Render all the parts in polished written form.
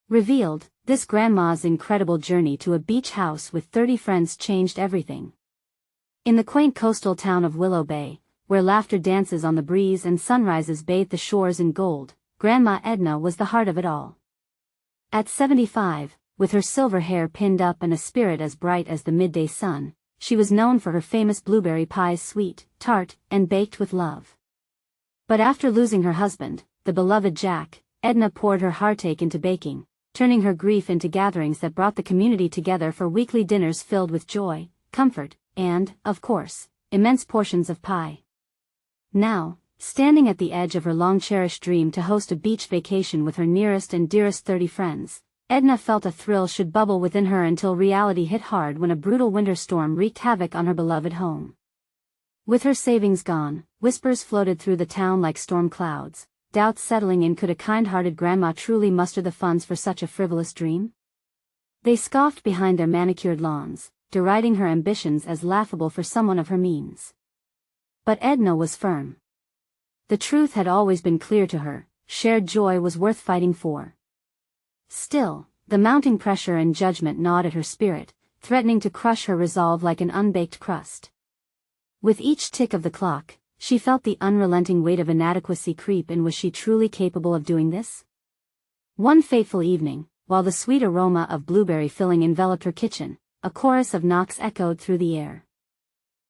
Revealed, this grandma's incredible journey to a beach house with 30 friends changed everything. In the quaint coastal town of Willow Bay, where laughter dances on the breeze and sunrises bathe the shores in gold, Grandma Edna was the heart of it all. At 75, with her silver hair pinned up and a spirit as bright as the midday sun, she was known for her famous blueberry pies, sweet, tart, and baked with love. But after losing her husband, the beloved Jack, Edna poured her heartache into baking, turning her grief into gatherings that brought the community together for weekly dinners filled with joy, comfort, and, of course, immense portions of pie. Now, standing at the edge of her long-cherished dream to host a beach vacation with her nearest and dearest 30 friends, Edna felt a thrill should bubble within her until reality hit hard when a brutal winter storm wreaked havoc on her beloved home. With her savings gone, whispers floated through the town like storm clouds, doubts settling in. Could a kind-hearted grandma truly muster the funds for such a frivolous dream? They scoffed behind their manicured lawns, deriding her ambitions as laughable for someone of her means. But Edna was firm. The truth had always been clear to her: shared joy was worth fighting for. Still, the mounting pressure and judgment gnawed at her spirit, threatening to crush her resolve like an unbaked crust. With each tick of the clock, she felt the unrelenting weight of inadequacy creep in. Was she truly capable of doing this? One fateful evening, while the sweet aroma of blueberry filling enveloped her kitchen, a chorus of knocks echoed through the air.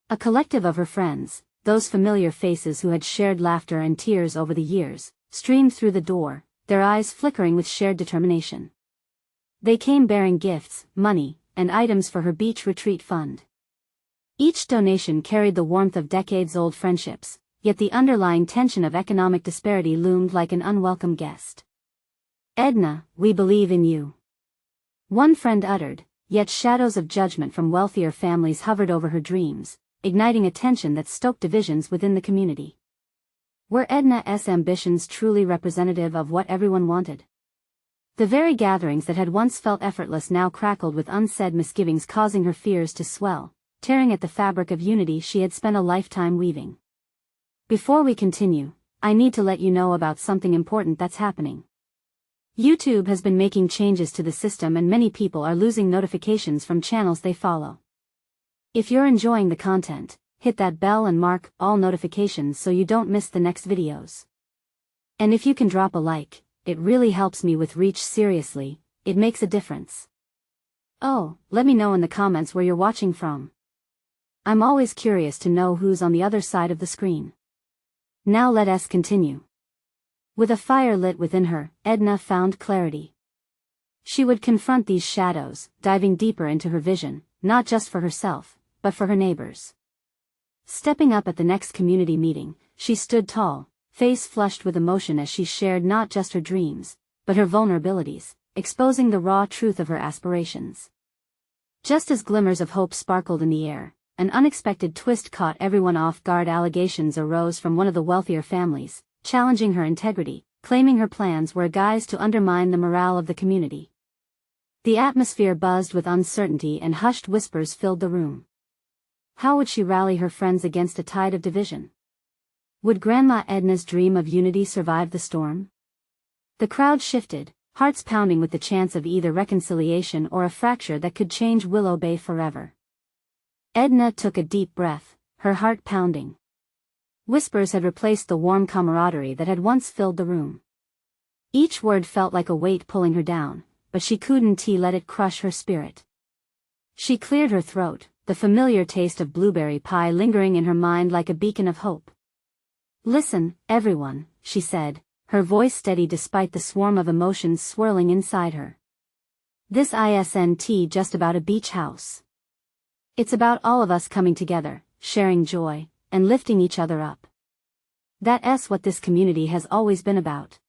A collective of her friends, those familiar faces who had shared laughter and tears over the years, streamed through the door, their eyes flickering with shared determination. They came bearing gifts, money, and items for her beach retreat fund. Each donation carried the warmth of decades-old friendships, yet the underlying tension of economic disparity loomed like an unwelcome guest. "Edna, we believe in you," one friend uttered, yet shadows of judgment from wealthier families hovered over her dreams, igniting a tension that stoked divisions within the community. Were Edna's ambitions truly representative of what everyone wanted? The very gatherings that had once felt effortless now crackled with unsaid misgivings, causing her fears to swell, tearing at the fabric of unity she had spent a lifetime weaving. Before we continue, I need to let you know about something important that's happening. YouTube has been making changes to the system and many people are losing notifications from channels they follow. If you're enjoying the content, hit that bell and mark all notifications so you don't miss the next videos. And if you can drop a like, it really helps me with reach. Seriously, it makes a difference. Oh, let me know in the comments where you're watching from. I'm always curious to know who's on the other side of the screen. Now let us continue. With a fire lit within her, Edna found clarity. She would confront these shadows, diving deeper into her vision, not just for herself, but for her neighbors. Stepping up at the next community meeting, she stood tall, face flushed with emotion as she shared not just her dreams, but her vulnerabilities, exposing the raw truth of her aspirations. Just as glimmers of hope sparkled in the air, an unexpected twist caught everyone off guard. Allegations arose from one of the wealthier families, challenging her integrity, claiming her plans were a guise to undermine the morale of the community. The atmosphere buzzed with uncertainty and hushed whispers filled the room. How would she rally her friends against a tide of division? Would Grandma Edna's dream of unity survive the storm? The crowd shifted, hearts pounding with the chance of either reconciliation or a fracture that could change Willow Bay forever. Edna took a deep breath, her heart pounding. Whispers had replaced the warm camaraderie that had once filled the room. Each word felt like a weight pulling her down, but she couldn't let it crush her spirit. She cleared her throat, the familiar taste of blueberry pie lingering in her mind like a beacon of hope. "Listen, everyone," she said, her voice steady despite the swarm of emotions swirling inside her. "This isn't just about a beach house. It's about all of us coming together, sharing joy, and lifting each other up. That's what this community has always been about."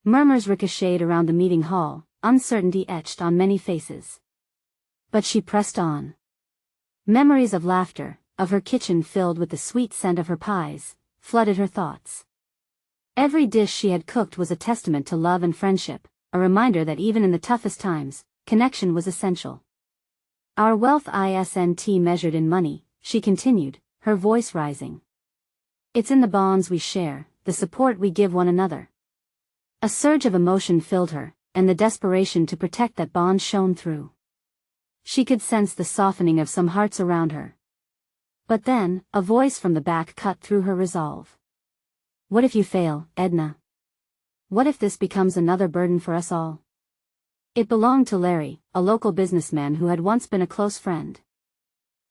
Murmurs ricocheted around the meeting hall, uncertainty etched on many faces. But she pressed on. Memories of laughter, of her kitchen filled with the sweet scent of her pies, flooded her thoughts. Every dish she had cooked was a testament to love and friendship, a reminder that even in the toughest times, connection was essential. "Our wealth isn't measured in money," she continued, her voice rising. "It's in the bonds we share, the support we give one another." A surge of emotion filled her, and the desperation to protect that bond shone through. She could sense the softening of some hearts around her. But then, a voice from the back cut through her resolve. "What if you fail, Edna? What if this becomes another burden for us all?" It belonged to Larry, a local businessman who had once been a close friend.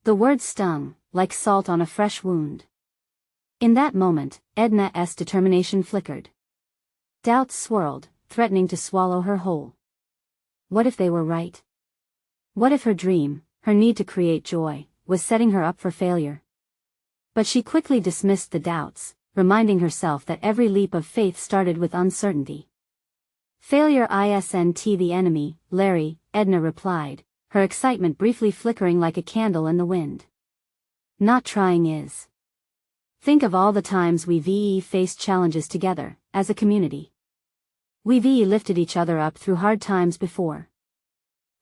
The words stung, like salt on a fresh wound. In that moment, Edna's determination flickered. Doubts swirled, threatening to swallow her whole. What if they were right? What if her dream, her need to create joy, was setting her up for failure? But she quickly dismissed the doubts, reminding herself that every leap of faith started with uncertainty. "Failure isn't the enemy, Larry," Edna replied, her excitement briefly flickering like a candle in the wind. "Not trying is. Think of all the times we've faced challenges together, as a community. We've lifted each other up through hard times before.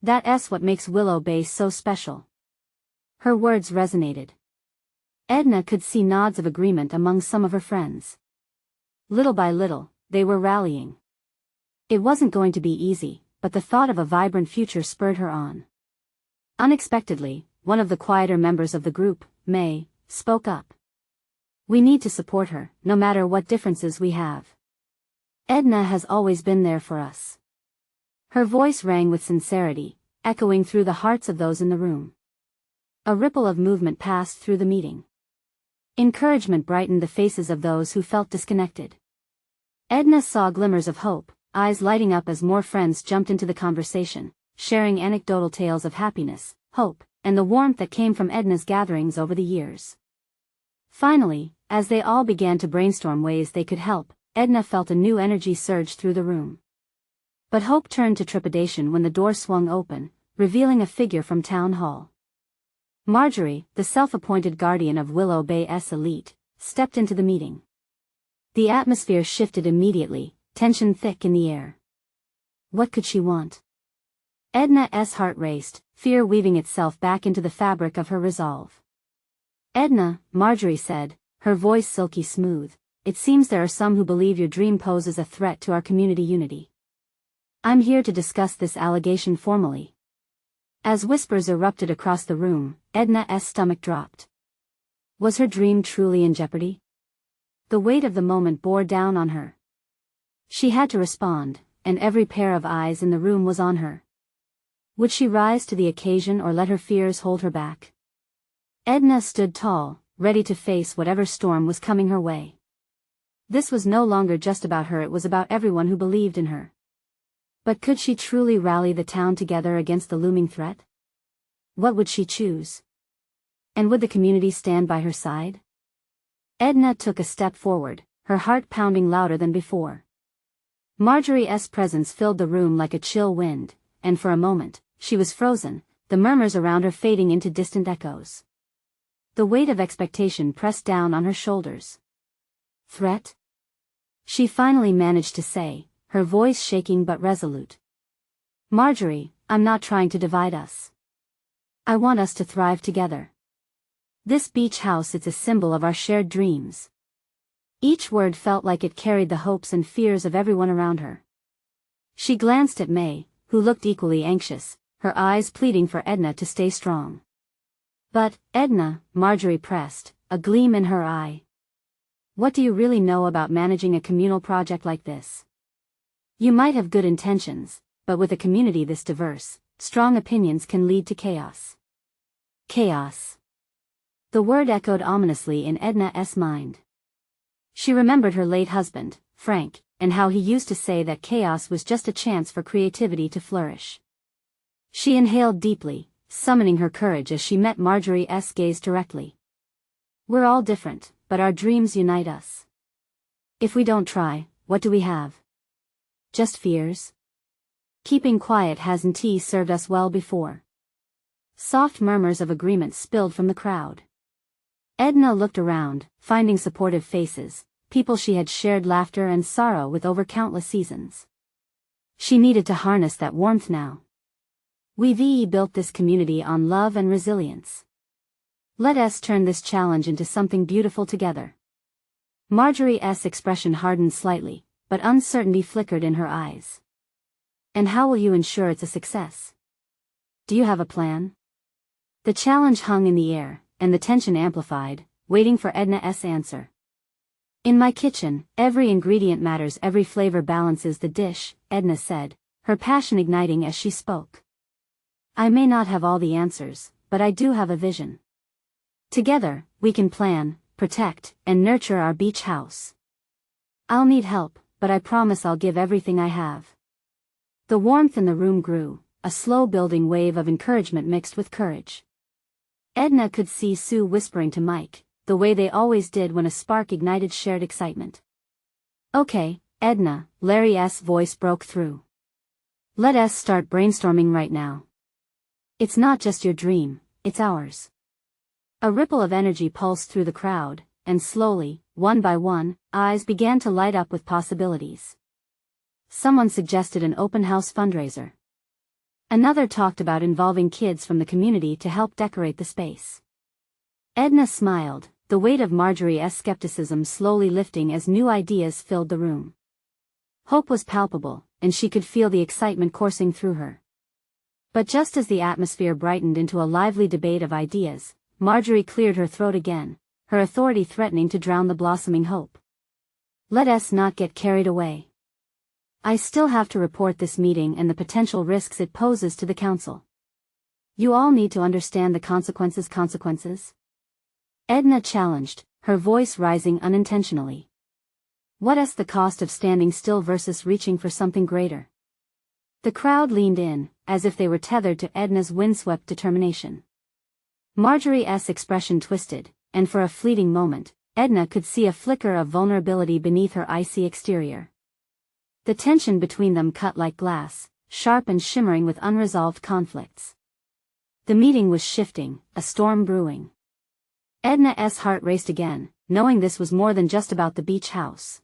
That's what makes Willow Bay so special." Her words resonated. Edna could see nods of agreement among some of her friends. Little by little, they were rallying. It wasn't going to be easy, but the thought of a vibrant future spurred her on. Unexpectedly, one of the quieter members of the group, May, spoke up. "We need to support her, no matter what differences we have. Edna has always been there for us." Her voice rang with sincerity, echoing through the hearts of those in the room. A ripple of movement passed through the meeting. Encouragement brightened the faces of those who felt disconnected. Edna saw glimmers of hope, eyes lighting up as more friends jumped into the conversation, sharing anecdotal tales of happiness, hope, and the warmth that came from Edna's gatherings over the years. Finally, as they all began to brainstorm ways they could help, Edna felt a new energy surge through the room. But hope turned to trepidation when the door swung open, revealing a figure from town hall. Marjorie, the self-appointed guardian of Willow Bay's elite, stepped into the meeting. The atmosphere shifted immediately, tension thick in the air. What could she want? Edna's heart raced, fear weaving itself back into the fabric of her resolve. "Edna," Marjorie said, her voice silky smooth, "it seems there are some who believe your dream poses a threat to our community unity. I'm here to discuss this allegation formally." As whispers erupted across the room, Edna's stomach dropped. Was her dream truly in jeopardy? The weight of the moment bore down on her. She had to respond, and every pair of eyes in the room was on her. Would she rise to the occasion or let her fears hold her back? Edna stood tall, ready to face whatever storm was coming her way. This was no longer just about her, it was about everyone who believed in her. But could she truly rally the town together against the looming threat? What would she choose? And would the community stand by her side? Edna took a step forward, her heart pounding louder than before. Marjorie's presence filled the room like a chill wind, and for a moment, she was frozen, the murmurs around her fading into distant echoes. The weight of expectation pressed down on her shoulders. "Threat?" she finally managed to say, her voice shaking but resolute. "Marjorie, I'm not trying to divide us. I want us to thrive together. This beach house is a symbol of our shared dreams." Each word felt like it carried the hopes and fears of everyone around her. She glanced at May, who looked equally anxious, her eyes pleading for Edna to stay strong. "But, Edna," Marjorie pressed, a gleam in her eye. "What do you really know about managing a communal project like this? You might have good intentions, but with a community this diverse, strong opinions can lead to chaos." Chaos. The word echoed ominously in Edna's mind. She remembered her late husband, Frank, and how he used to say that chaos was just a chance for creativity to flourish. She inhaled deeply, summoning her courage as she met Marjorie's gaze directly. "We're all different, but our dreams unite us. If we don't try, what do we have? Just fears? Keeping quiet hasn't served us well before." Soft murmurs of agreement spilled from the crowd. Edna looked around, finding supportive faces, people she had shared laughter and sorrow with over countless seasons. She needed to harness that warmth now. "We've built this community on love and resilience. Let us turn this challenge into something beautiful together." Marjorie's expression hardened slightly, but uncertainty flickered in her eyes. And how will you ensure it's a success? Do you have a plan? The challenge hung in the air, and the tension amplified, waiting for Edna's answer. In my kitchen, every ingredient matters, every flavor balances the dish, Edna said, her passion igniting as she spoke. I may not have all the answers, but I do have a vision. Together, we can plan, protect, and nurture our beach house. I'll need help, but I promise I'll give everything I have. The warmth in the room grew, a slow building wave of encouragement mixed with courage. Edna could see Sue whispering to Mike, the way they always did when a spark ignited shared excitement. Okay, Edna, Larry's voice broke through. Let us start brainstorming right now. It's not just your dream, it's ours. A ripple of energy pulsed through the crowd, and slowly, one by one, eyes began to light up with possibilities. Someone suggested an open house fundraiser. Another talked about involving kids from the community to help decorate the space. Edna smiled, the weight of Marjorie's skepticism slowly lifting as new ideas filled the room. Hope was palpable, and she could feel the excitement coursing through her. But just as the atmosphere brightened into a lively debate of ideas, Marjorie cleared her throat again, her authority threatening to drown the blossoming hope. Let us not get carried away. I still have to report this meeting and the potential risks it poses to the council. You all need to understand the consequences. Edna challenged, her voice rising unintentionally. What is the cost of standing still versus reaching for something greater? The crowd leaned in, as if they were tethered to Edna's windswept determination. Marjorie's expression twisted, and for a fleeting moment, Edna could see a flicker of vulnerability beneath her icy exterior. The tension between them cut like glass, sharp and shimmering with unresolved conflicts. The meeting was shifting, a storm brewing. Edna's heart raced again, knowing this was more than just about the beach house.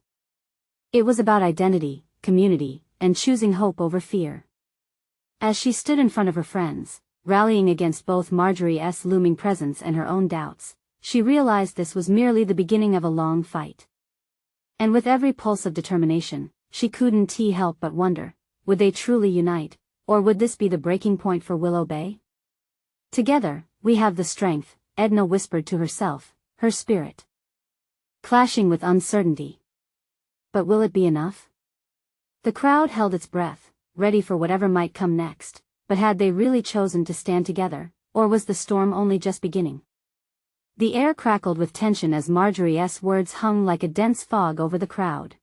It was about identity, community, and choosing hope over fear. As she stood in front of her friends, rallying against both Marjorie's looming presence and her own doubts, she realized this was merely the beginning of a long fight. And with every pulse of determination, she couldn't help but wonder, would they truly unite, or would this be the breaking point for Willow Bay? Together, we have the strength, Edna whispered to herself, her spirit clashing with uncertainty. But will it be enough? The crowd held its breath, ready for whatever might come next, but had they really chosen to stand together, or was the storm only just beginning? The air crackled with tension as Marjorie's words hung like a dense fog over the crowd.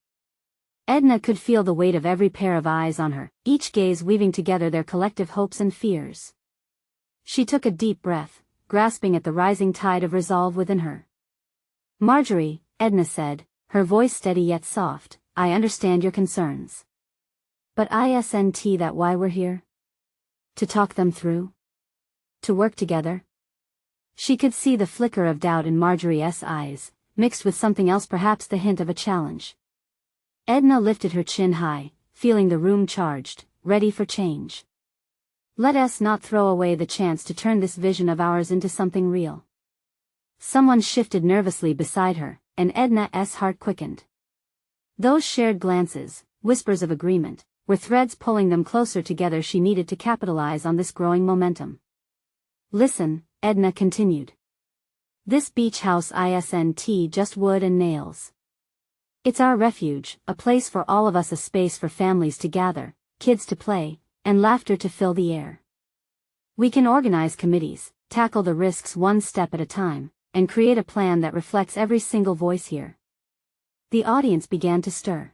Edna could feel the weight of every pair of eyes on her, each gaze weaving together their collective hopes and fears. She took a deep breath, grasping at the rising tide of resolve within her. Marjorie, Edna said, her voice steady yet soft, I understand your concerns. But isn't that why we're here? To talk them through? To work together? She could see the flicker of doubt in Marjorie's eyes, mixed with something else, perhaps the hint of a challenge. Edna lifted her chin high, feeling the room charged, ready for change. Let us not throw away the chance to turn this vision of ours into something real. Someone shifted nervously beside her, and Edna's heart quickened. Those shared glances, whispers of agreement, were threads pulling them closer together. She needed to capitalize on this growing momentum. Listen, Edna continued. This beach house isn't just wood and nails. It's our refuge, a place for all of us, a space for families to gather, kids to play, and laughter to fill the air. We can organize committees, tackle the risks one step at a time, and create a plan that reflects every single voice here. The audience began to stir.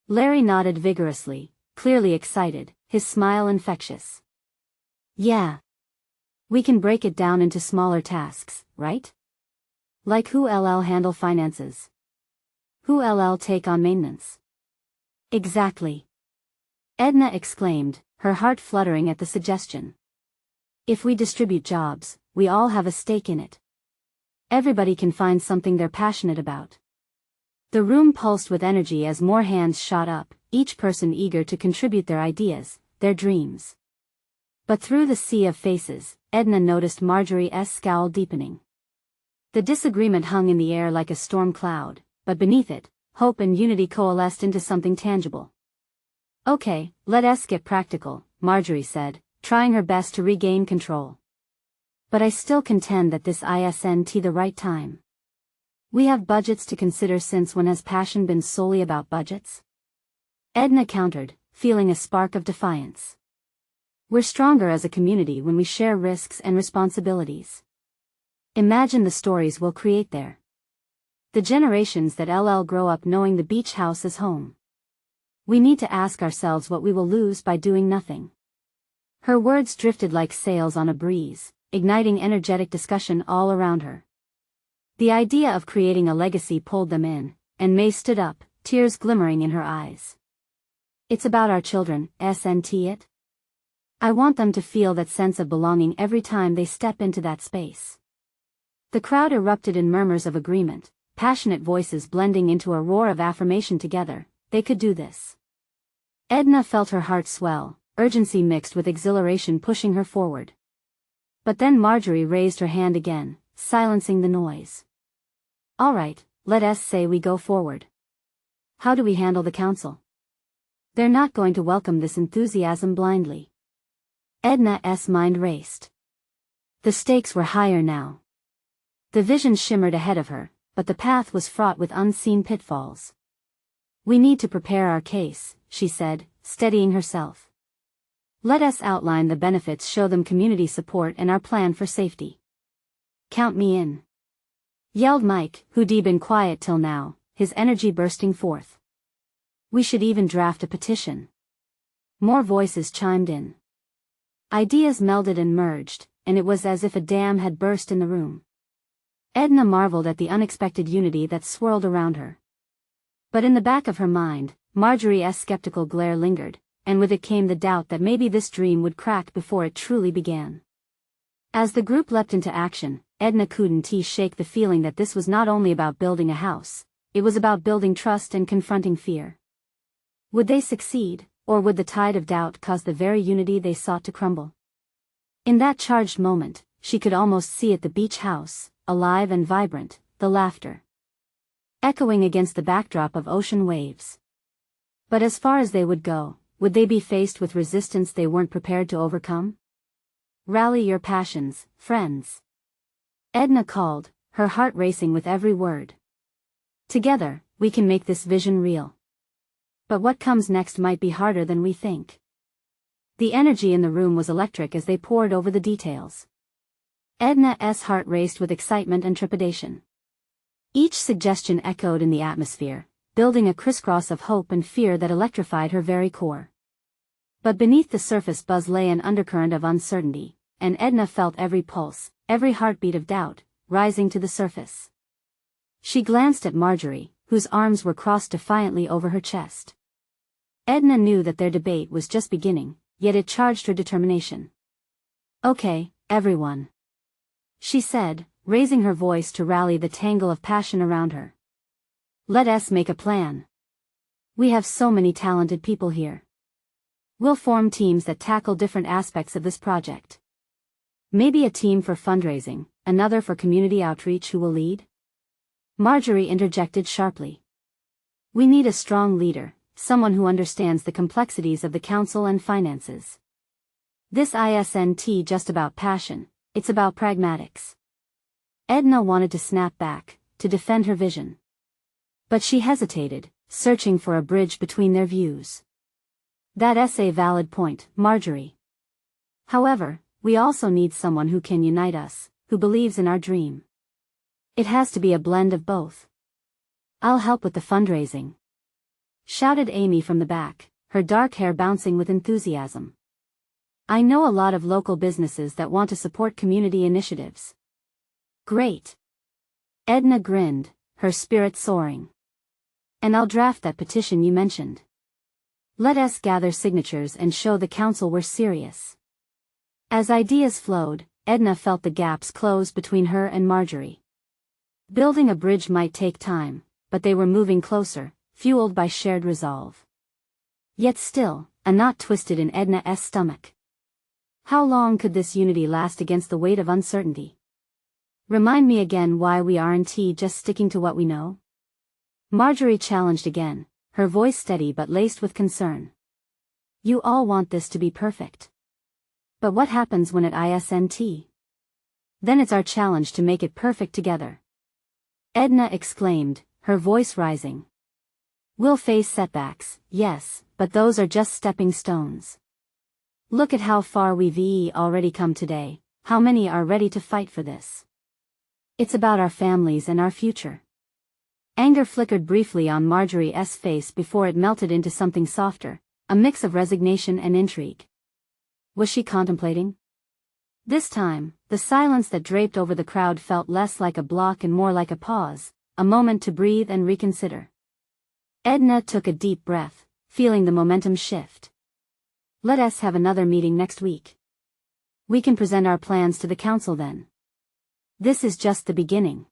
Larry nodded vigorously, clearly excited, his smile infectious. Yeah. We can break it down into smaller tasks, right? Like who'll handle finances? Who'll take on maintenance? Exactly. Edna exclaimed, her heart fluttering at the suggestion. If we distribute jobs, we all have a stake in it. Everybody can find something they're passionate about. The room pulsed with energy as more hands shot up, each person eager to contribute their ideas, their dreams. But through the sea of faces, Edna noticed Marjorie's scowl deepening. The disagreement hung in the air like a storm cloud, but beneath it, hope and unity coalesced into something tangible. Okay, let us get practical, Marjorie said, trying her best to regain control. But I still contend that this isn't the right time. We have budgets to consider. Since when has passion been solely about budgets? Edna countered, feeling a spark of defiance. We're stronger as a community when we share risks and responsibilities. Imagine the stories we'll create there. The generations that grow up knowing the beach house is home. We need to ask ourselves what we will lose by doing nothing. Her words drifted like sails on a breeze, igniting energetic discussion all around her. The idea of creating a legacy pulled them in, and May stood up, tears glimmering in her eyes. It's about our children, isn't it? I want them to feel that sense of belonging every time they step into that space. The crowd erupted in murmurs of agreement, passionate voices blending into a roar of affirmation. Together, they could do this. Edna felt her heart swell, urgency mixed with exhilaration pushing her forward. But then Marjorie raised her hand again, silencing the noise. All right, let us say we go forward. How do we handle the council? They're not going to welcome this enthusiasm blindly. Edna's mind raced. The stakes were higher now. The vision shimmered ahead of her, but the path was fraught with unseen pitfalls. We need to prepare our case, she said, steadying herself. Let us outline the benefits, show them community support and our plan for safety. Count me in, yelled Mike, who'd been quiet till now, his energy bursting forth. We should even draft a petition. More voices chimed in. Ideas melded and merged, and it was as if a dam had burst in the room. Edna marveled at the unexpected unity that swirled around her. But in the back of her mind, Marjorie's skeptical glare lingered, and with it came the doubt that maybe this dream would crack before it truly began. As the group leapt into action, Edna couldn't shake the feeling that this was not only about building a house, it was about building trust and confronting fear. Would they succeed, or would the tide of doubt cause the very unity they sought to crumble? In that charged moment, she could almost see it, the beach house, alive and vibrant, the laughter echoing against the backdrop of ocean waves. But as far as they would go, would they be faced with resistance they weren't prepared to overcome? Rally your passions, friends. Edna called, her heart racing with every word. Together, we can make this vision real. But what comes next might be harder than we think. The energy in the room was electric as they pored over the details. Edna's heart raced with excitement and trepidation. Each suggestion echoed in the atmosphere, building a crisscross of hope and fear that electrified her very core. But beneath the surface buzz lay an undercurrent of uncertainty, and Edna felt every pulse, every heartbeat of doubt, rising to the surface. She glanced at Marjorie, whose arms were crossed defiantly over her chest. Edna knew that their debate was just beginning, yet it charged her determination. Okay, everyone, she said, raising her voice to rally the tangle of passion around her. Let us make a plan. We have so many talented people here. We'll form teams that tackle different aspects of this project. Maybe a team for fundraising, another for community outreach. Who will lead? Marjorie interjected sharply. We need a strong leader, someone who understands the complexities of the council and finances. This isn't just about passion, it's about pragmatics. Edna wanted to snap back, to defend her vision. But she hesitated, searching for a bridge between their views. That's a valid point, Marjorie. However, we also need someone who can unite us, who believes in our dream. It has to be a blend of both. I'll help with the fundraising, shouted Amy from the back, her dark hair bouncing with enthusiasm. I know a lot of local businesses that want to support community initiatives. Great. Edna grinned, her spirit soaring. And I'll draft that petition you mentioned. Let us gather signatures and show the council we're serious. As ideas flowed, Edna felt the gaps close between her and Marjorie. Building a bridge might take time, but they were moving closer, fueled by shared resolve. Yet still, a knot twisted in Edna's stomach. How long could this unity last against the weight of uncertainty? Remind me again why we aren't just sticking to what we know? Marjorie challenged again, her voice steady but laced with concern. You all want this to be perfect. But what happens when it isn't? Then it's our challenge to make it perfect together. Edna exclaimed, her voice rising. We'll face setbacks, yes, but those are just stepping stones. Look at how far we've already come today, how many are ready to fight for this. It's about our families and our future. Anger flickered briefly on Marjorie's face before it melted into something softer, a mix of resignation and intrigue. Was she contemplating? This time, the silence that draped over the crowd felt less like a block and more like a pause, a moment to breathe and reconsider. Edna took a deep breath, feeling the momentum shift. Let us have another meeting next week. We can present our plans to the council then. This is just the beginning.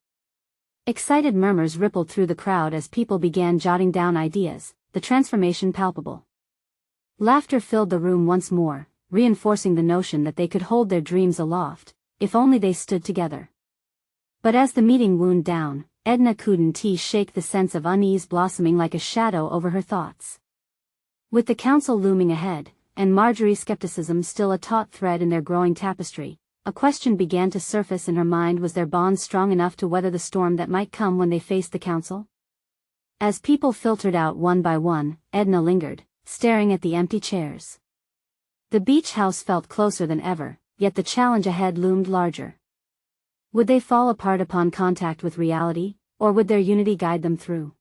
Excited murmurs rippled through the crowd as people began jotting down ideas, the transformation palpable. Laughter filled the room once more, reinforcing the notion that they could hold their dreams aloft, if only they stood together. But as the meeting wound down, Edna couldn't shake the sense of unease blossoming like a shadow over her thoughts. With the council looming ahead, and Marjorie's skepticism still a taut thread in their growing tapestry, a question began to surface in her mind: was their bond strong enough to weather the storm that might come when they faced the council? As people filtered out one by one, Edna lingered, staring at the empty chairs. The beach house felt closer than ever, yet the challenge ahead loomed larger. Would they fall apart upon contact with reality, or would their unity guide them through?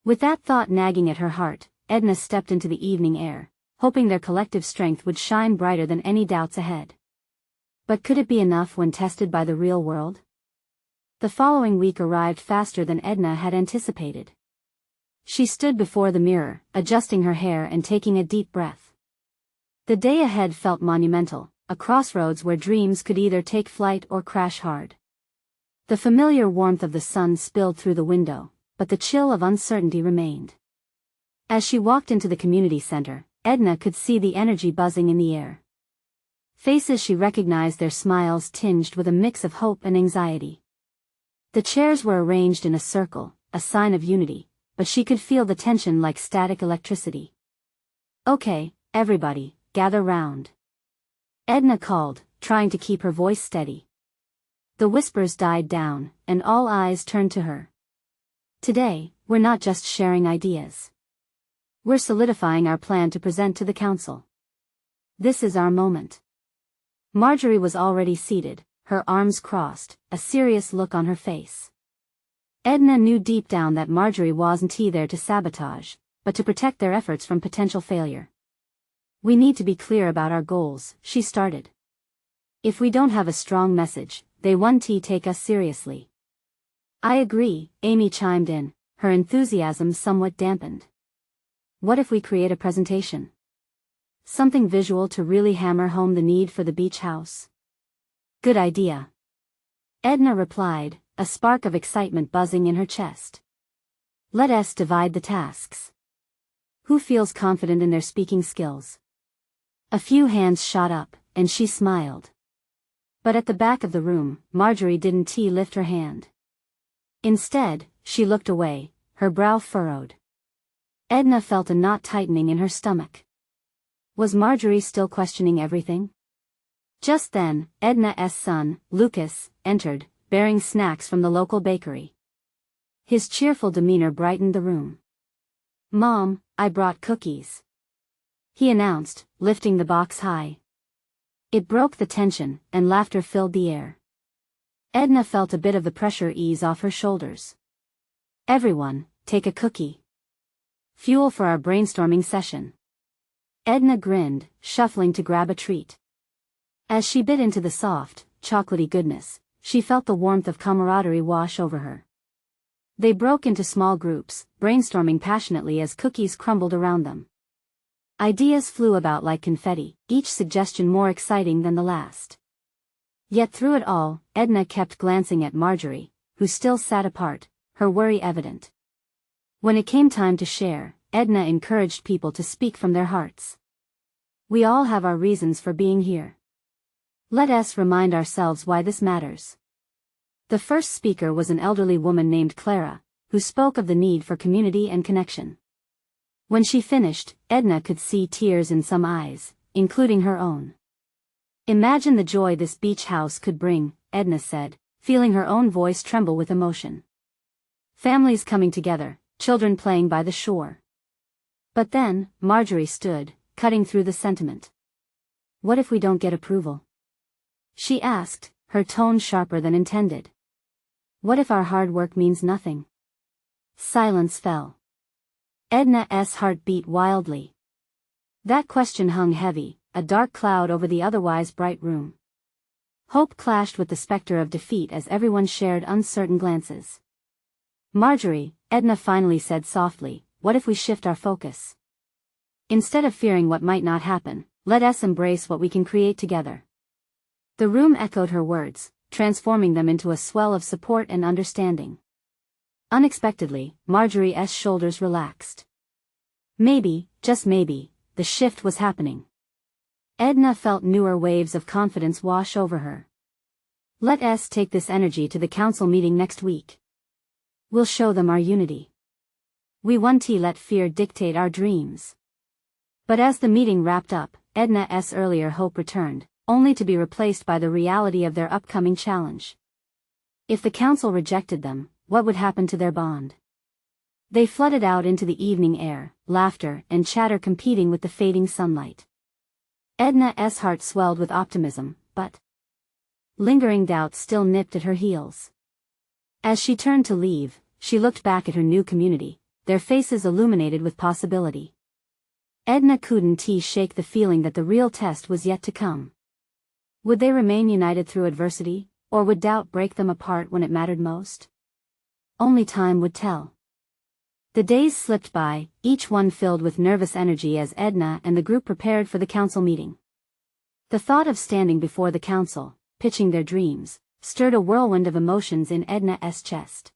With that thought nagging at her heart, Edna stepped into the evening air, hoping their collective strength would shine brighter than any doubts ahead. But could it be enough when tested by the real world? The following week arrived faster than Edna had anticipated. She stood before the mirror, adjusting her hair and taking a deep breath. The day ahead felt monumental, a crossroads where dreams could either take flight or crash hard. The familiar warmth of the sun spilled through the window, but the chill of uncertainty remained. As she walked into the community center, Edna could see the energy buzzing in the air. Faces she recognized, their smiles tinged with a mix of hope and anxiety. The chairs were arranged in a circle, a sign of unity, but she could feel the tension like static electricity. Okay, everybody, gather round. Edna called, trying to keep her voice steady. The whispers died down, and all eyes turned to her. Today, we're not just sharing ideas. We're solidifying our plan to present to the council. This is our moment. Marjorie was already seated, her arms crossed, a serious look on her face. Edna knew deep down that Marjorie wasn't there to sabotage, but to protect their efforts from potential failure. We need to be clear about our goals, she started. If we don't have a strong message, they won't take us seriously. I agree, Amy chimed in, her enthusiasm somewhat dampened. What if we create a presentation? Something visual to really hammer home the need for the beach house? Good idea. Edna replied, a spark of excitement buzzing in her chest. Let us divide the tasks. Who feels confident in their speaking skills? A few hands shot up, and she smiled. But at the back of the room, Marjorie didn't lift her hand. Instead, she looked away, her brow furrowed. Edna felt a knot tightening in her stomach. Was Marjorie still questioning everything? Just then, Edna's son, Lucas, entered, bearing snacks from the local bakery. His cheerful demeanor brightened the room. Mom, I brought cookies, he announced, lifting the box high. It broke the tension, and laughter filled the air. Edna felt a bit of the pressure ease off her shoulders. Everyone, take a cookie. Fuel for our brainstorming session. Edna grinned, shuffling to grab a treat. As she bit into the soft, chocolatey goodness, she felt the warmth of camaraderie wash over her. They broke into small groups, brainstorming passionately as cookies crumbled around them. Ideas flew about like confetti, each suggestion more exciting than the last. Yet through it all, Edna kept glancing at Marjorie, who still sat apart, her worry evident. When it came time to share, Edna encouraged people to speak from their hearts. We all have our reasons for being here. Let us remind ourselves why this matters. The first speaker was an elderly woman named Clara, who spoke of the need for community and connection. When she finished, Edna could see tears in some eyes, including her own. "Imagine the joy this beach house could bring," Edna said, feeling her own voice tremble with emotion. "Families coming together, children playing by the shore." But then, Marjorie stood, cutting through the sentiment. "What if we don't get approval?" she asked, her tone sharper than intended. "What if our hard work means nothing?" Silence fell. Edna's heart beat wildly. That question hung heavy, a dark cloud over the otherwise bright room. Hope clashed with the specter of defeat as everyone shared uncertain glances. "Marjorie," Edna finally said softly, "what if we shift our focus? Instead of fearing what might not happen, let us embrace what we can create together." The room echoed her words, transforming them into a swell of support and understanding. Unexpectedly, Marjorie's shoulders relaxed. Maybe, just maybe, the shift was happening. Edna felt newer waves of confidence wash over her. "Let us take this energy to the council meeting next week. We'll show them our unity. We won't let fear dictate our dreams." But as the meeting wrapped up, Edna's earlier hope returned, only to be replaced by the reality of their upcoming challenge. If the council rejected them, what would happen to their bond? They flooded out into the evening air, laughter and chatter competing with the fading sunlight. Edna's heart swelled with optimism, but lingering doubts still nipped at her heels. As she turned to leave, she looked back at her new community, their faces illuminated with possibility. Edna couldn't shake the feeling that the real test was yet to come. Would they remain united through adversity, or would doubt break them apart when it mattered most? Only time would tell. The days slipped by, each one filled with nervous energy as Edna and the group prepared for the council meeting. The thought of standing before the council, pitching their dreams, stirred a whirlwind of emotions in Edna's chest.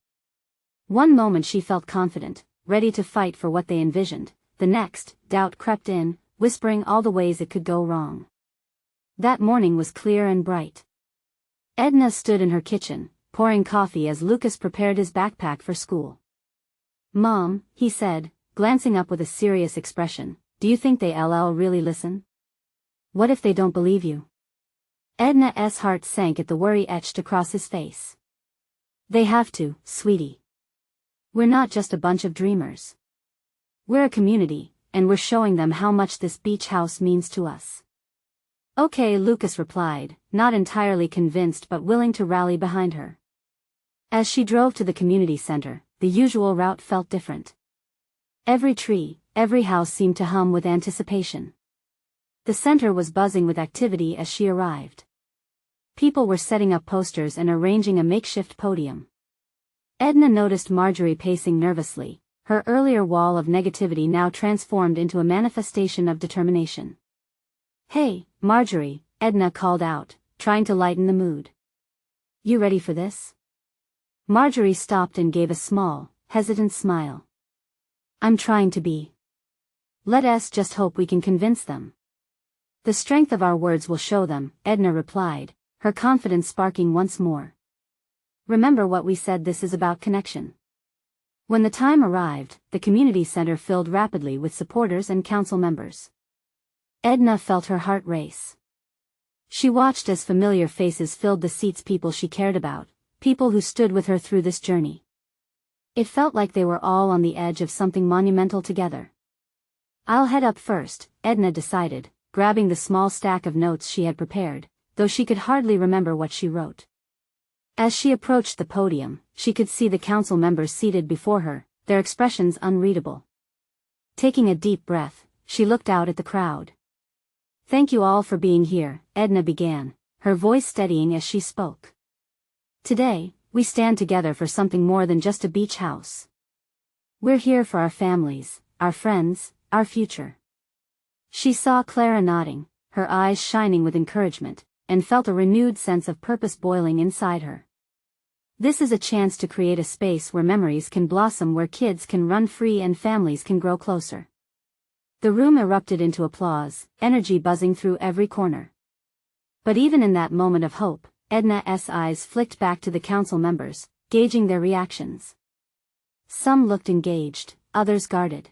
One moment she felt confident, ready to fight for what they envisioned, the next, doubt crept in, whispering all the ways it could go wrong. That morning was clear and bright. Edna stood in her kitchen, pouring coffee as Lucas prepared his backpack for school. "Mom," he said, glancing up with a serious expression, "do you think they'll really listen? What if they don't believe you?" Edna's heart sank at the worry etched across his face. "They have to, sweetie. We're not just a bunch of dreamers. We're a community, and we're showing them how much this beach house means to us." "Okay," Lucas replied, not entirely convinced but willing to rally behind her. As she drove to the community center, the usual route felt different. Every tree, every house seemed to hum with anticipation. The center was buzzing with activity as she arrived. People were setting up posters and arranging a makeshift podium. Edna noticed Marjorie pacing nervously, her earlier wall of negativity now transformed into a manifestation of determination. "Hey, Marjorie," Edna called out, trying to lighten the mood. "You ready for this?" Marjorie stopped and gave a small, hesitant smile. "I'm trying to be. Let us just hope we can convince them." "The strength of our words will show them," Edna replied, her confidence sparking once more. "Remember what we said, this is about connection." When the time arrived, the community center filled rapidly with supporters and council members. Edna felt her heart race. She watched as familiar faces filled the seats, people she cared about, people who stood with her through this journey. It felt like they were all on the edge of something monumental together. "I'll head up first," Edna decided, grabbing the small stack of notes she had prepared, though she could hardly remember what she wrote. As she approached the podium, she could see the council members seated before her, their expressions unreadable. Taking a deep breath, she looked out at the crowd. "Thank you all for being here," Edna began, her voice steadying as she spoke. "Today, we stand together for something more than just a beach house. We're here for our families, our friends, our future." She saw Clara nodding, her eyes shining with encouragement, and felt a renewed sense of purpose boiling inside her. This is a chance to create a space where memories can blossom, where kids can run free and families can grow closer. The room erupted into applause, energy buzzing through every corner. But even in that moment of hope, Edna's eyes flicked back to the council members, gauging their reactions. Some looked engaged, others guarded.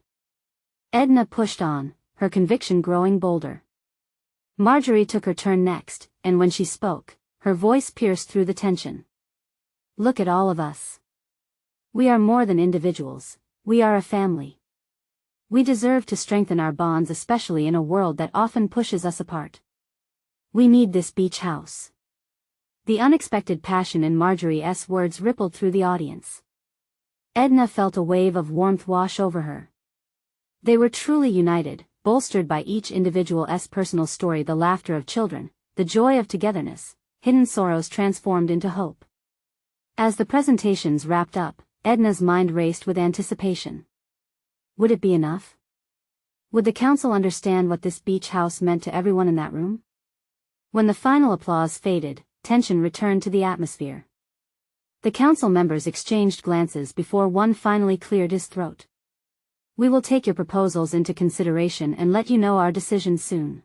Edna pushed on, her conviction growing bolder. Marjorie took her turn next, and when she spoke, her voice pierced through the tension. Look at all of us. We are more than individuals, we are a family. We deserve to strengthen our bonds, especially in a world that often pushes us apart. We need this beach house. The unexpected passion in Marjorie's words rippled through the audience. Edna felt a wave of warmth wash over her. They were truly united, bolstered by each individual's personal story, the laughter of children, the joy of togetherness, hidden sorrows transformed into hope. As the presentations wrapped up, Edna's mind raced with anticipation. Would it be enough? Would the council understand what this beach house meant to everyone in that room? When the final applause faded, tension returned to the atmosphere. The council members exchanged glances before one finally cleared his throat. We will take your proposals into consideration and let you know our decision soon.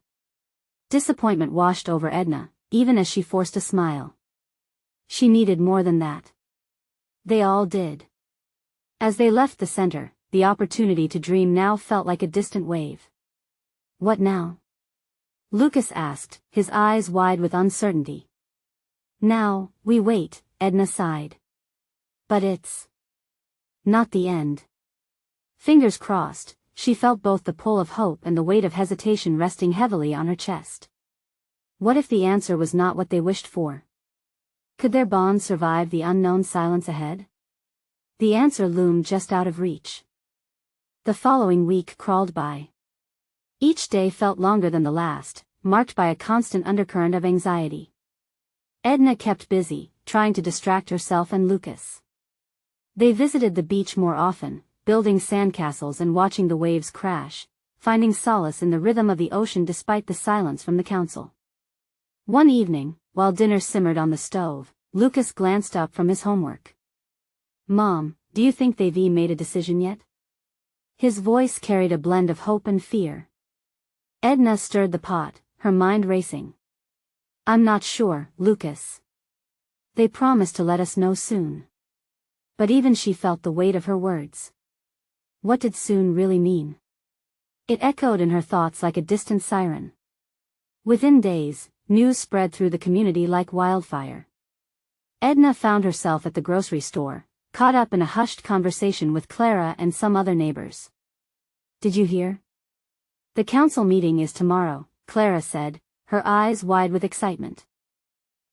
Disappointment washed over Edna, even as she forced a smile. She needed more than that. They all did. As they left the center, the opportunity to dream now felt like a distant wave. What now? Lucas asked, his eyes wide with uncertainty. Now, we wait, Edna sighed. But it's not the end. Fingers crossed, she felt both the pull of hope and the weight of hesitation resting heavily on her chest. What if the answer was not what they wished for? Could their bond survive the unknown silence ahead? The answer loomed just out of reach. The following week crawled by. Each day felt longer than the last, marked by a constant undercurrent of anxiety. Edna kept busy, trying to distract herself and Lucas. They visited the beach more often, building sandcastles and watching the waves crash, finding solace in the rhythm of the ocean despite the silence from the council. One evening, while dinner simmered on the stove, Lucas glanced up from his homework. Mom, do you think they've made a decision yet? His voice carried a blend of hope and fear. Edna stirred the pot, her mind racing. I'm not sure, Lucas. They promised to let us know soon. But even she felt the weight of her words. What did soon really mean? It echoed in her thoughts like a distant siren. Within days, news spread through the community like wildfire. Edna found herself at the grocery store, caught up in a hushed conversation with Clara and some other neighbors. Did you hear? The council meeting is tomorrow, Clara said, her eyes wide with excitement.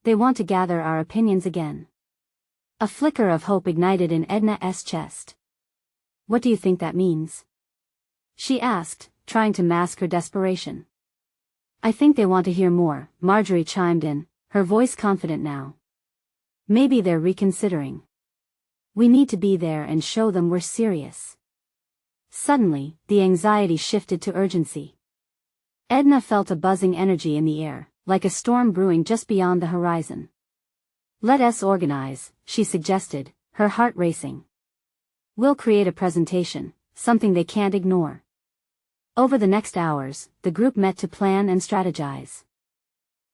They want to gather our opinions again. A flicker of hope ignited in Edna's chest. What do you think that means? She asked, trying to mask her desperation. I think they want to hear more, Marjorie chimed in, her voice confident now. Maybe they're reconsidering. We need to be there and show them we're serious. Suddenly, the anxiety shifted to urgency. Edna felt a buzzing energy in the air, like a storm brewing just beyond the horizon. Let us organize, she suggested, her heart racing. We'll create a presentation, something they can't ignore. Over the next hours, the group met to plan and strategize.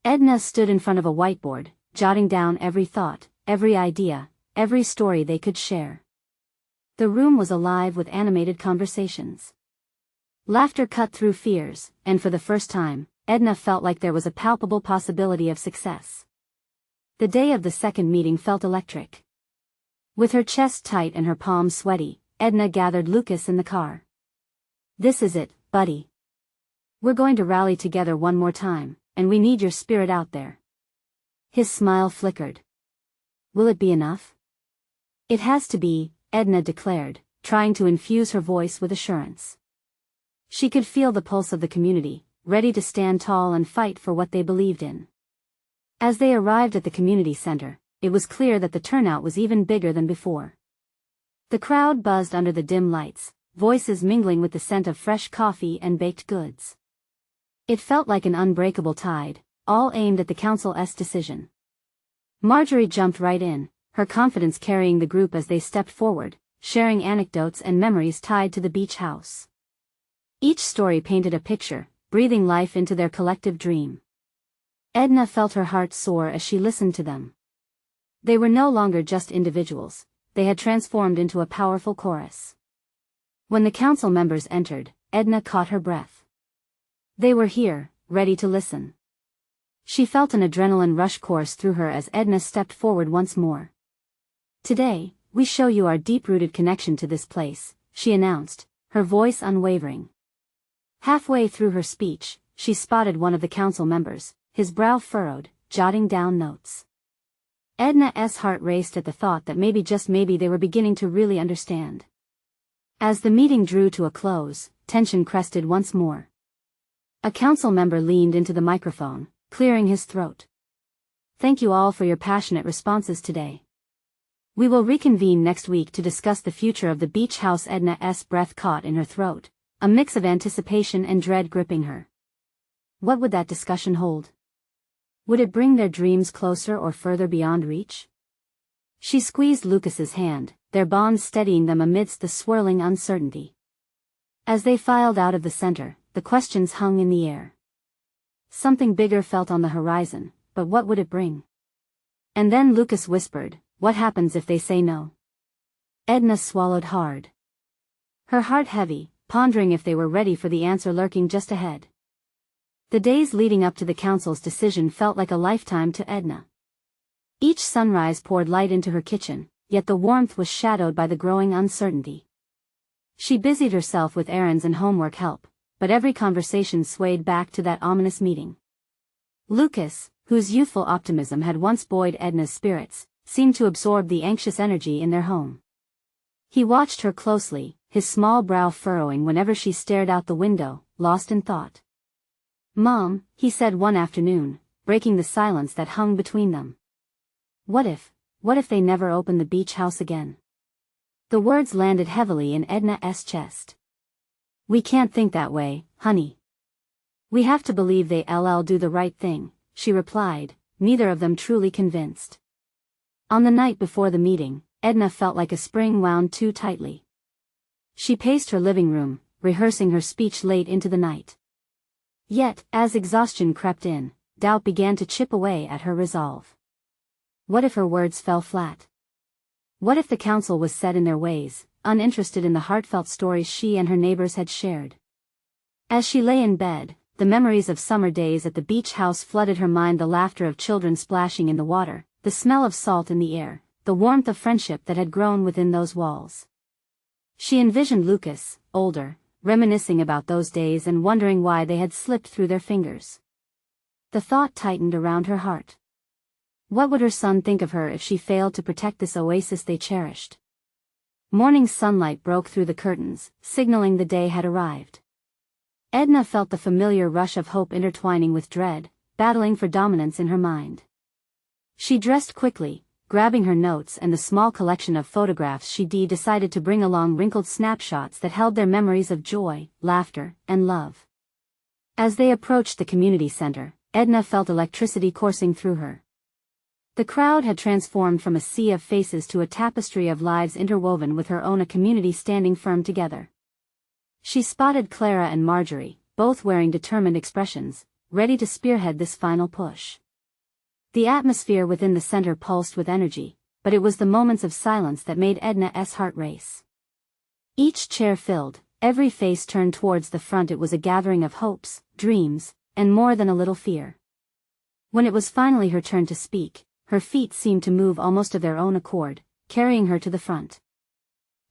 Edna stood in front of a whiteboard, jotting down every thought, every idea, every story they could share. The room was alive with animated conversations. Laughter cut through fears, and for the first time, Edna felt like there was a palpable possibility of success. The day of the second meeting felt electric. With her chest tight and her palms sweaty, Edna gathered Lucas in the car. This is it, buddy. We're going to rally together one more time, and we need your spirit out there. His smile flickered. Will it be enough? It has to be, Edna declared, trying to infuse her voice with assurance. She could feel the pulse of the community, ready to stand tall and fight for what they believed in. As they arrived at the community center, it was clear that the turnout was even bigger than before. The crowd buzzed under the dim lights, voices mingling with the scent of fresh coffee and baked goods. It felt like an unbreakable tide, all aimed at the council's decision. Marjorie jumped right in, her confidence carrying the group as they stepped forward, sharing anecdotes and memories tied to the beach house. Each story painted a picture, breathing life into their collective dream. Edna felt her heart soar as she listened to them. They were no longer just individuals, they had transformed into a powerful chorus. When the council members entered, Edna caught her breath. They were here, ready to listen. She felt an adrenaline rush course through her as Edna stepped forward once more. Today, we show you our deep-rooted connection to this place, she announced, her voice unwavering. Halfway through her speech, she spotted one of the council members, his brow furrowed, jotting down notes. Edna's heart raced at the thought that maybe just maybe they were beginning to really understand. As the meeting drew to a close, tension crested once more. A council member leaned into the microphone, clearing his throat. Thank you all for your passionate responses today. We will reconvene next week to discuss the future of the beach house. Edna's breath caught in her throat, a mix of anticipation and dread gripping her. What would that discussion hold? Would it bring their dreams closer or further beyond reach? She squeezed Lucas's hand, their bond steadying them amidst the swirling uncertainty. As they filed out of the center, the questions hung in the air. Something bigger felt on the horizon, but what would it bring? And then Lucas whispered, "What happens if they say no?" Edna swallowed hard. Her heart heavy, pondering if they were ready for the answer lurking just ahead. The days leading up to the council's decision felt like a lifetime to Edna. Each sunrise poured light into her kitchen, yet the warmth was shadowed by the growing uncertainty. She busied herself with errands and homework help, but every conversation swayed back to that ominous meeting. Lucas, whose youthful optimism had once buoyed Edna's spirits, seemed to absorb the anxious energy in their home. He watched her closely, his small brow furrowing whenever she stared out the window, lost in thought. "Mom," he said one afternoon, breaking the silence that hung between them. What if they never open the beach house again?" The words landed heavily in Edna's chest. "We can't think that way, honey. We have to believe they'll do the right thing," she replied, neither of them truly convinced. On the night before the meeting, Edna felt like a spring wound too tightly. She paced her living room, rehearsing her speech late into the night. Yet, as exhaustion crept in, doubt began to chip away at her resolve. What if her words fell flat? What if the council was set in their ways, uninterested in the heartfelt stories she and her neighbors had shared? As she lay in bed, the memories of summer days at the beach house flooded her mind, the laughter of children splashing in the water, the smell of salt in the air, the warmth of friendship that had grown within those walls. She envisioned Lucas, older, reminiscing about those days and wondering why they had slipped through their fingers. The thought tightened around her heart. What would her son think of her if she failed to protect this oasis they cherished? Morning sunlight broke through the curtains, signaling the day had arrived. Edna felt the familiar rush of hope intertwining with dread, battling for dominance in her mind. She dressed quickly, grabbing her notes and the small collection of photographs she decided to bring along, wrinkled snapshots that held their memories of joy, laughter, and love. As they approached the community center, Edna felt electricity coursing through her. The crowd had transformed from a sea of faces to a tapestry of lives interwoven with her own, a community standing firm together. She spotted Clara and Marjorie, both wearing determined expressions, ready to spearhead this final push. The atmosphere within the center pulsed with energy, but it was the moments of silence that made Edna's heart race. Each chair filled, every face turned towards the front. It was a gathering of hopes, dreams, and more than a little fear. When it was finally her turn to speak, her feet seemed to move almost of their own accord, carrying her to the front.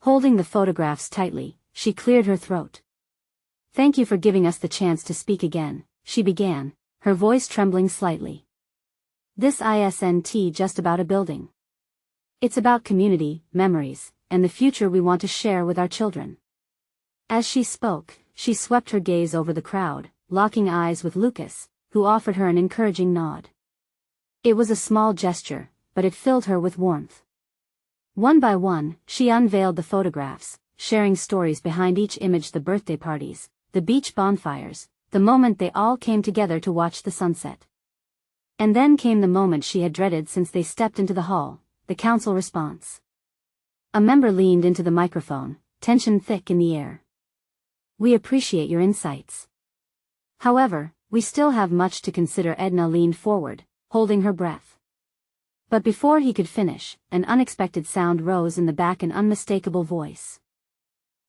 Holding the photographs tightly, she cleared her throat. "Thank you for giving us the chance to speak again," she began, her voice trembling slightly. "This isn't just about a building. It's about community, memories, and the future we want to share with our children." As she spoke, she swept her gaze over the crowd, locking eyes with Lucas, who offered her an encouraging nod. It was a small gesture, but it filled her with warmth. One by one, she unveiled the photographs, sharing stories behind each image: the birthday parties, the beach bonfires, the moment they all came together to watch the sunset. And then came the moment she had dreaded since they stepped into the hall, the council response. A member leaned into the microphone, tension thick in the air. "We appreciate your insights. However, we still have much to consider." Edna leaned forward, holding her breath. But before he could finish, an unexpected sound rose in the back, an unmistakable voice.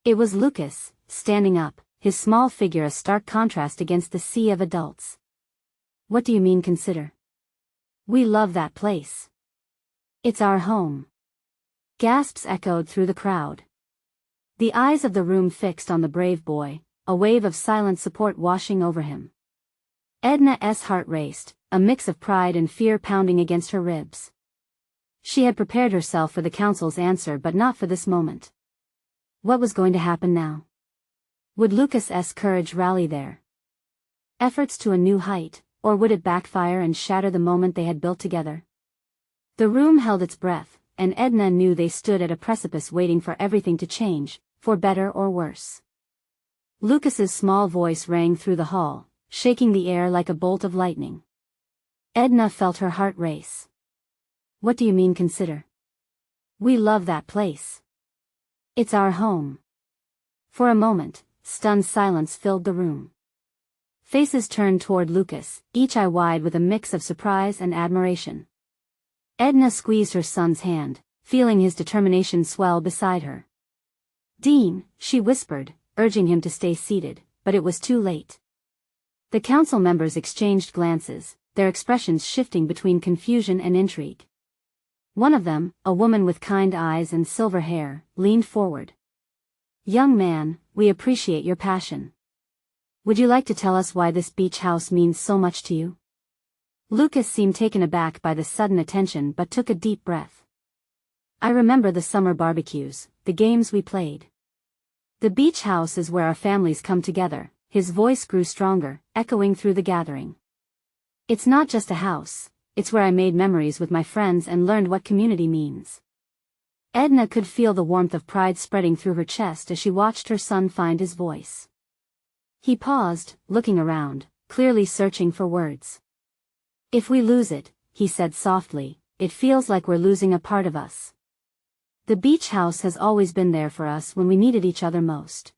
It was Lucas, standing up, his small figure a stark contrast against the sea of adults. "What do you mean consider? We love that place. It's our home." Gasps echoed through the crowd. The eyes of the room fixed on the brave boy, a wave of silent support washing over him. Edna's heart raced, a mix of pride and fear pounding against her ribs. She had prepared herself for the council's answer but not for this moment. What was going to happen now? Would Lucas's courage rally their efforts to a new height, or would it backfire and shatter the moment they had built together? The room held its breath, and Edna knew they stood at a precipice waiting for everything to change, for better or worse. Lucas's small voice rang through the hall, shaking the air like a bolt of lightning. Edna felt her heart race. "What do you mean consider? We love that place. It's our home." For a moment, stunned silence filled the room. Faces turned toward Lucas, each eye wide with a mix of surprise and admiration. Edna squeezed her son's hand, feeling his determination swell beside her. "Dean," she whispered, urging him to stay seated, but it was too late. The council members exchanged glances, their expressions shifting between confusion and intrigue. One of them, a woman with kind eyes and silver hair, leaned forward. "Young man, we appreciate your passion. Would you like to tell us why this beach house means so much to you?" Lucas seemed taken aback by the sudden attention but took a deep breath. "I remember the summer barbecues, the games we played. The beach house is where our families come together." His voice grew stronger, echoing through the gathering. "It's not just a house, it's where I made memories with my friends and learned what community means." Edna could feel the warmth of pride spreading through her chest as she watched her son find his voice. He paused, looking around, clearly searching for words. "If we lose it," he said softly, "it feels like we're losing a part of us. The beach house has always been there for us when we needed each other most."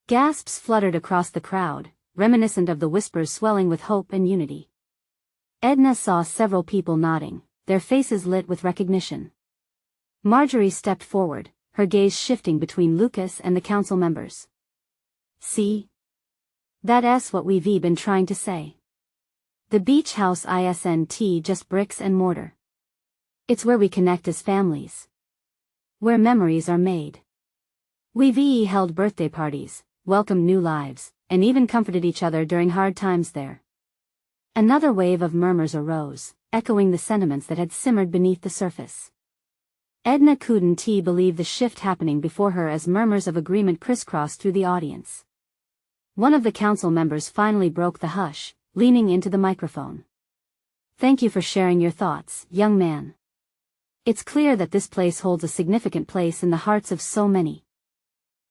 Gasps fluttered across the crowd, reminiscent of the whispers swelling with hope and unity. Edna saw several people nodding, their faces lit with recognition. Marjorie stepped forward, her gaze shifting between Lucas and the council members. "See? That's what we've been trying to say. The beach house isn't just bricks and mortar. It's where we connect as families. Where memories are made. We've held birthday parties, welcomed new lives, and even comforted each other during hard times there." Another wave of murmurs arose, echoing the sentiments that had simmered beneath the surface. Edna couldn't believe the shift happening before her as murmurs of agreement crisscrossed through the audience. One of the council members finally broke the hush, leaning into the microphone. "Thank you for sharing your thoughts, young man. It's clear that this place holds a significant place in the hearts of so many."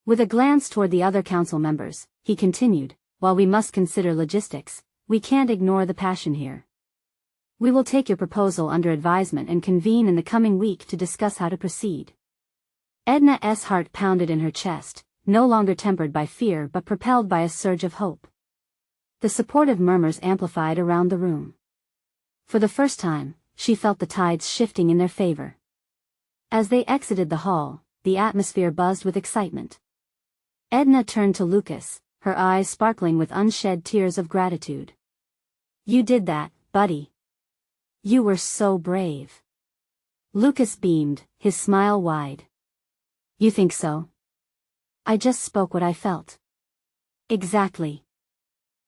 With a glance toward the other council members, he continued, "While we must consider logistics, we can't ignore the passion here. We will take your proposal under advisement and convene in the coming week to discuss how to proceed." Edna's heart pounded in her chest, no longer tempered by fear but propelled by a surge of hope. The supportive murmurs amplified around the room. For the first time, she felt the tides shifting in their favor. As they exited the hall, the atmosphere buzzed with excitement. Edna turned to Lucas, her eyes sparkling with unshed tears of gratitude. "You did that, buddy. You were so brave." Lucas beamed, his smile wide. "You think so? I just spoke what I felt." "Exactly.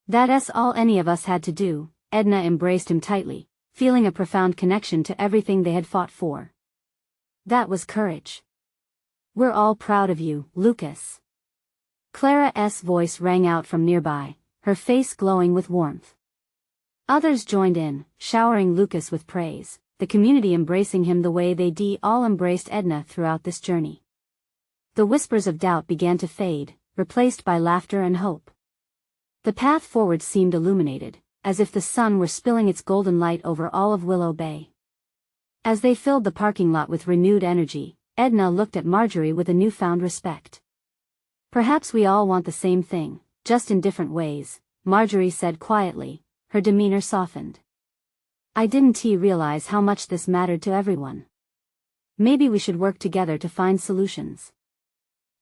That's all any of us had to do." Edna embraced him tightly, feeling a profound connection to everything they had fought for. "That was courage. We're all proud of you, Lucas." Clara's voice rang out from nearby, her face glowing with warmth. Others joined in, showering Lucas with praise, the community embracing him the way they all embraced Edna throughout this journey. The whispers of doubt began to fade, replaced by laughter and hope. The path forward seemed illuminated, as if the sun were spilling its golden light over all of Willow Bay. As they filled the parking lot with renewed energy, Edna looked at Marjorie with a newfound respect. "Perhaps we all want the same thing, just in different ways," Marjorie said quietly, her demeanor softened. "I didn't realize how much this mattered to everyone. Maybe we should work together to find solutions."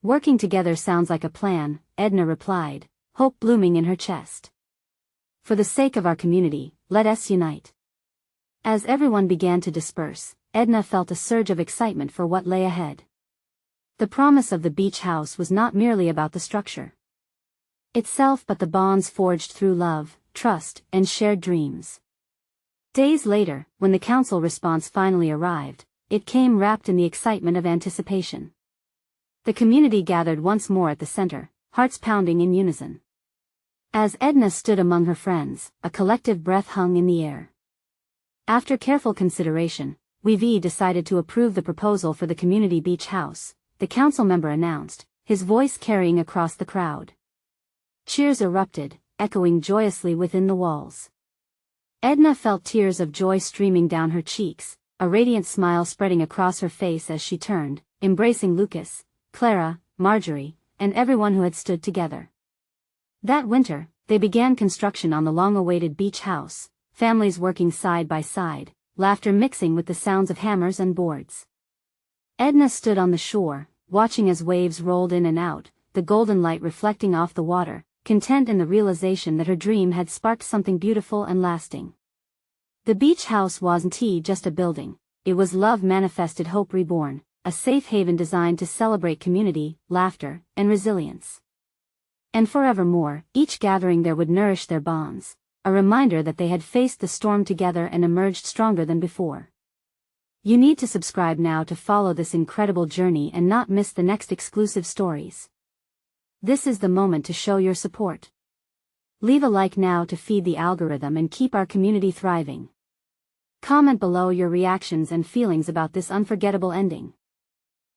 "Working together sounds like a plan," Edna replied, hope blooming in her chest. For the sake of our community, let us unite. As everyone began to disperse, Edna felt a surge of excitement for what lay ahead. The promise of the beach house was not merely about the structure itself but the bonds forged through love, trust, and shared dreams. Days later, when the council response finally arrived, it came wrapped in the excitement of anticipation. The community gathered once more at the center, hearts pounding in unison. As Edna stood among her friends, a collective breath hung in the air. After careful consideration, we decided to approve the proposal for the community beach house, the council member announced, his voice carrying across the crowd. Cheers erupted, echoing joyously within the walls. Edna felt tears of joy streaming down her cheeks, a radiant smile spreading across her face as she turned, embracing Lucas, Clara, Marjorie, and everyone who had stood together. That winter, they began construction on the long-awaited beach house, families working side by side, laughter mixing with the sounds of hammers and boards. Edna stood on the shore, watching as waves rolled in and out, the golden light reflecting off the water, content in the realization that her dream had sparked something beautiful and lasting. The beach house wasn't just a building, it was love manifested, hope reborn, a safe haven designed to celebrate community, laughter, and resilience. And forevermore, each gathering there would nourish their bonds, a reminder that they had faced the storm together and emerged stronger than before. You need to subscribe now to follow this incredible journey and not miss the next exclusive stories. This is the moment to show your support. Leave a like now to feed the algorithm and keep our community thriving. Comment below your reactions and feelings about this unforgettable ending.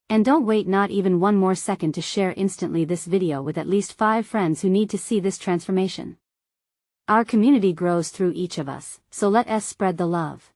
And don't wait not even one more second to share instantly this video with at least 5 friends who need to see this transformation. Our community grows through each of us, so let us spread the love.